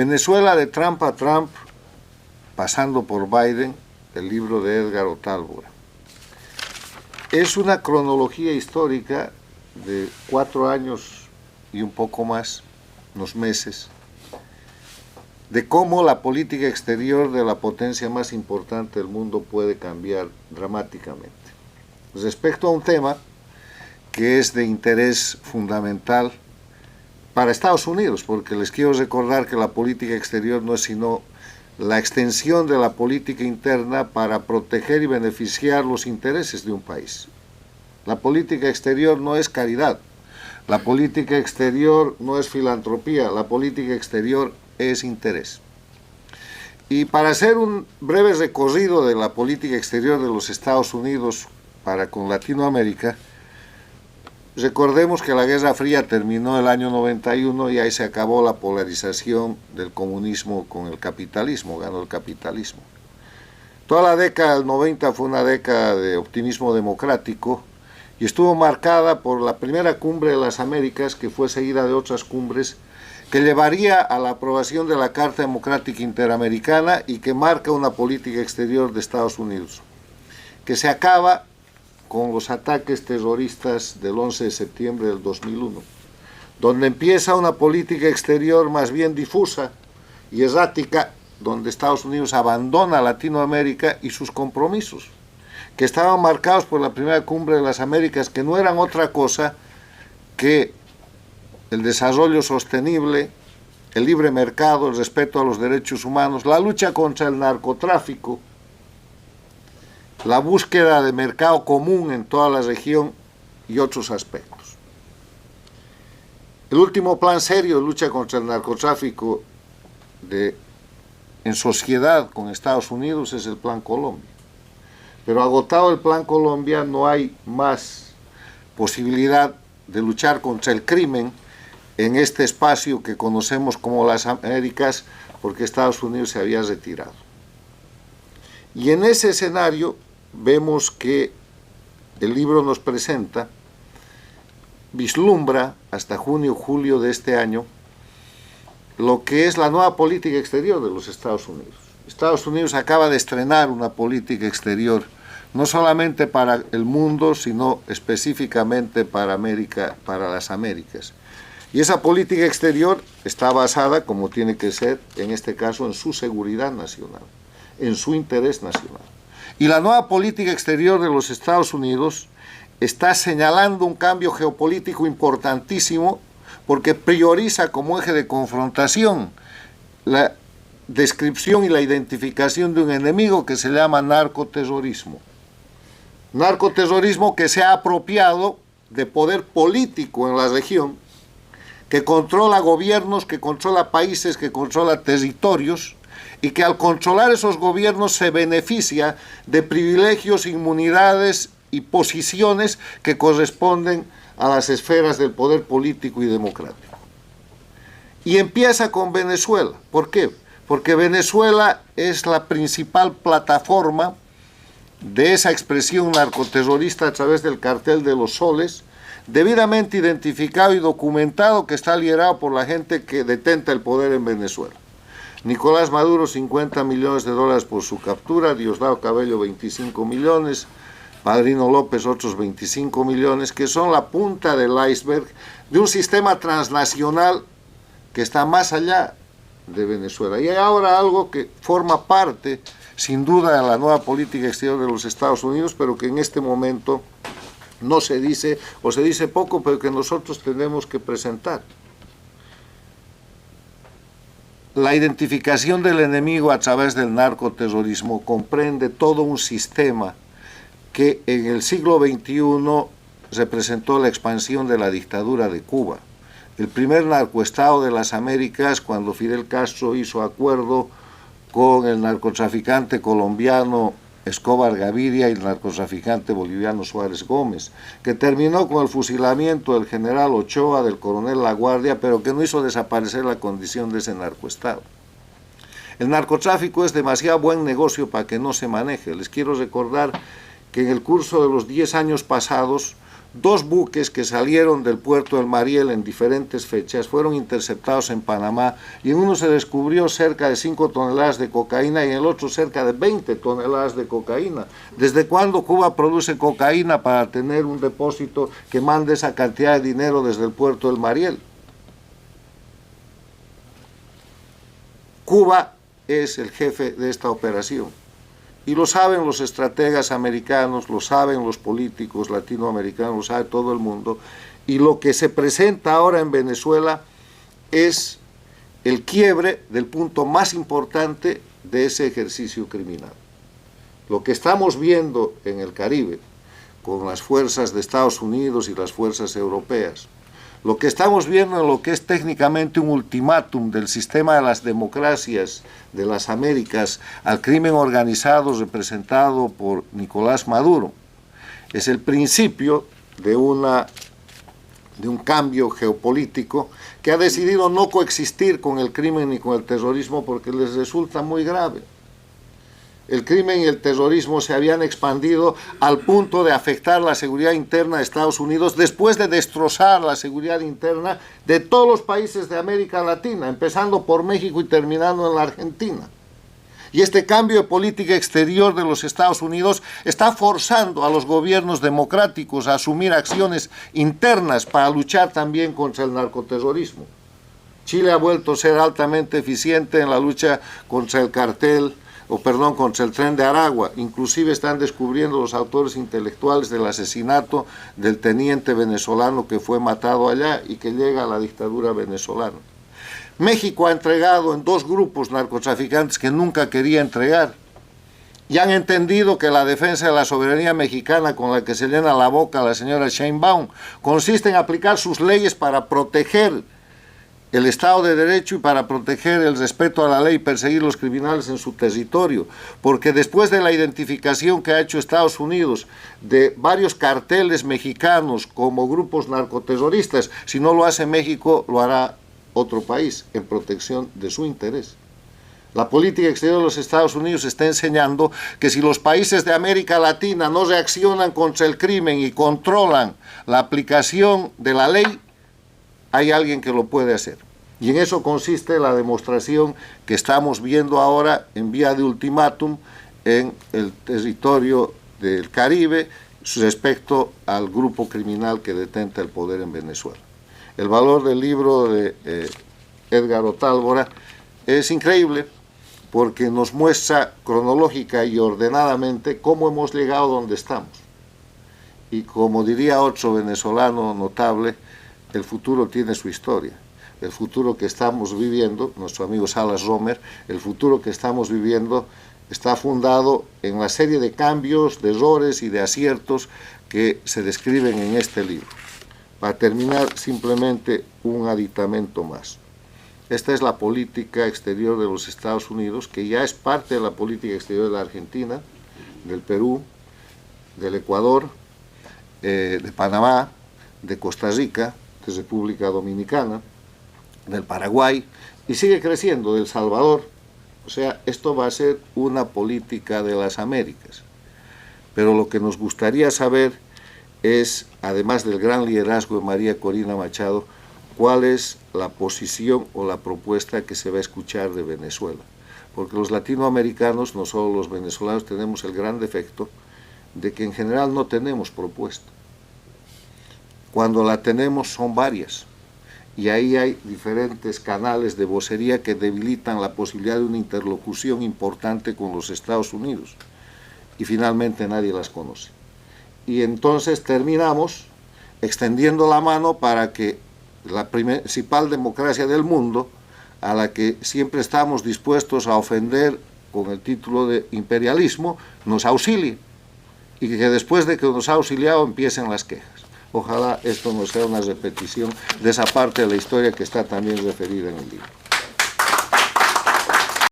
Venezuela de Trump a Trump, pasando por Biden, el libro de Edgar Otálvora. Es una cronología histórica de 4 años y un poco más, unos meses, de cómo la política exterior de la potencia más importante del mundo puede cambiar dramáticamente. Respecto a un tema que es de interés fundamental para Estados Unidos, porque les quiero recordar que la política exterior no es sino la extensión de la política interna para proteger y beneficiar los intereses de un país. La política exterior no es caridad, la política exterior no es filantropía, la política exterior es interés. Y para hacer un breve recorrido de la política exterior de los Estados Unidos para con Latinoamérica, recordemos que la Guerra Fría terminó el año 91 y ahí se acabó la polarización del comunismo con el capitalismo, ganó el capitalismo. Toda la década del 90 fue una década de optimismo democrático y estuvo marcada por la primera cumbre de las Américas, que fue seguida de otras cumbres, que llevaría a la aprobación de la Carta Democrática Interamericana y que marca una política exterior de Estados Unidos, que se acaba con los ataques terroristas del 11 de septiembre del 2001, donde empieza una política exterior más bien difusa y errática, donde Estados Unidos abandona Latinoamérica y sus compromisos, que estaban marcados por la primera cumbre de las Américas, que no eran otra cosa que el desarrollo sostenible, el libre mercado, el respeto a los derechos humanos, la lucha contra el narcotráfico, la búsqueda de mercado común en toda la región y otros aspectos. El último plan serio de lucha contra el narcotráfico en sociedad con Estados Unidos es el Plan Colombia. Pero agotado el Plan Colombia, no hay más posibilidad de luchar contra el crimen en este espacio que conocemos como las Américas, porque Estados Unidos se había retirado. Y en ese escenario vemos que el libro nos presenta, vislumbra hasta junio, julio de este año, lo que es la nueva política exterior de los Estados Unidos. Estados Unidos acaba de estrenar una política exterior, no solamente para el mundo, sino específicamente para América, para las Américas. Y esa política exterior está basada, como tiene que ser, en este caso, en su seguridad nacional, en su interés nacional. Y la nueva política exterior de los Estados Unidos está señalando un cambio geopolítico importantísimo, porque prioriza como eje de confrontación la descripción y la identificación de un enemigo que se llama narcoterrorismo. Narcoterrorismo que se ha apropiado de poder político en la región, que controla gobiernos, que controla países, que controla territorios, y que al controlar esos gobiernos se beneficia de privilegios, inmunidades y posiciones que corresponden a las esferas del poder político y democrático. Y empieza con Venezuela. ¿Por qué? Porque Venezuela es la principal plataforma de esa expresión narcoterrorista a través del cartel de los soles, debidamente identificado y documentado, que está liderado por la gente que detenta el poder en Venezuela. Nicolás Maduro, 50 millones de dólares por su captura, Diosdado Cabello, 25 millones, Padrino López, otros 25 millones, que son la punta del iceberg de un sistema transnacional que está más allá de Venezuela. Y hay ahora algo que forma parte, sin duda, de la nueva política exterior de los Estados Unidos, pero que en este momento no se dice, o se dice poco, pero que nosotros tenemos que presentar. La identificación del enemigo a través del narcoterrorismo comprende todo un sistema que en el siglo XXI representó la expansión de la dictadura de Cuba. El primer narcoestado de las Américas, cuando Fidel Castro hizo acuerdo con el narcotraficante colombiano Escobar Gaviria y el narcotraficante boliviano Suárez Gómez, que terminó con el fusilamiento del general Ochoa, del coronel Laguardia, pero que no hizo desaparecer la condición de ese narcoestado. El narcotráfico es demasiado buen negocio para que no se maneje. Les quiero recordar que en el curso de los 10 años pasados 2 buques que salieron del puerto del Mariel en diferentes fechas fueron interceptados en Panamá, y en uno se descubrió cerca de 5 toneladas de cocaína y en el otro cerca de 20 toneladas de cocaína. ¿Desde cuándo Cuba produce cocaína para tener un depósito que mande esa cantidad de dinero desde el puerto del Mariel? Cuba es el jefe de esta operación. Y lo saben los estrategas americanos, lo saben los políticos latinoamericanos, lo sabe todo el mundo. Y lo que se presenta ahora en Venezuela es el quiebre del punto más importante de ese ejercicio criminal. Lo que estamos viendo en el Caribe, con las fuerzas de Estados Unidos y las fuerzas europeas, lo que estamos viendo en lo que es técnicamente un ultimátum del sistema de las democracias de las Américas al crimen organizado representado por Nicolás Maduro, es el principio de un cambio geopolítico que ha decidido no coexistir con el crimen ni con el terrorismo porque les resulta muy grave. El crimen y el terrorismo se habían expandido al punto de afectar la seguridad interna de Estados Unidos después de destrozar la seguridad interna de todos los países de América Latina, empezando por México y terminando en la Argentina. Y este cambio de política exterior de los Estados Unidos está forzando a los gobiernos democráticos a asumir acciones internas para luchar también contra el narcoterrorismo. Chile ha vuelto a ser altamente eficiente en la lucha contra el contra el Tren de Aragua. Inclusive están descubriendo los autores intelectuales del asesinato del teniente venezolano que fue matado allá y que llega a la dictadura venezolana. México ha entregado en 2 grupos narcotraficantes que nunca quería entregar, y han entendido que la defensa de la soberanía mexicana con la que se llena la boca la señora Sheinbaum consiste en aplicar sus leyes para proteger el Estado de Derecho y para proteger el respeto a la ley y perseguir los criminales en su territorio, porque después de la identificación que ha hecho Estados Unidos de varios carteles mexicanos como grupos narcoterroristas, si no lo hace México, lo hará otro país en protección de su interés. La política exterior de los Estados Unidos está enseñando que si los países de América Latina no reaccionan contra el crimen y controlan la aplicación de la ley, hay alguien que lo puede hacer. Y en eso consiste la demostración que estamos viendo ahora en vía de ultimátum en el territorio del Caribe respecto al grupo criminal que detenta el poder en Venezuela. El valor del libro de Edgar Otálvora es increíble porque nos muestra cronológica y ordenadamente cómo hemos llegado donde estamos. Y como diría otro venezolano notable, el futuro tiene su historia. El futuro que estamos viviendo, nuestro amigo Salas Romer, el futuro que estamos viviendo está fundado en la serie de cambios, de errores y de aciertos que se describen en este libro. Para terminar, simplemente un aditamento más. Esta es la política exterior de los Estados Unidos, que ya es parte de la política exterior de la Argentina, del Perú, del Ecuador, de Panamá, de Costa Rica, de República Dominicana, del Paraguay, y sigue creciendo, de El Salvador. O sea, esto va a ser una política de las Américas. Pero lo que nos gustaría saber es, además del gran liderazgo de María Corina Machado, cuál es la posición o la propuesta que se va a escuchar de Venezuela. Porque los latinoamericanos, no solo los venezolanos, tenemos el gran defecto de que en general no tenemos propuesta. Cuando la tenemos son varias, y ahí hay diferentes canales de vocería que debilitan la posibilidad de una interlocución importante con los Estados Unidos, y finalmente nadie las conoce. Y entonces terminamos extendiendo la mano para que la principal democracia del mundo, a la que siempre estamos dispuestos a ofender con el título de imperialismo, nos auxilie, y que después de que nos ha auxiliado empiecen las quejas. Ojalá esto no sea una repetición de esa parte de la historia que está también referida en el libro.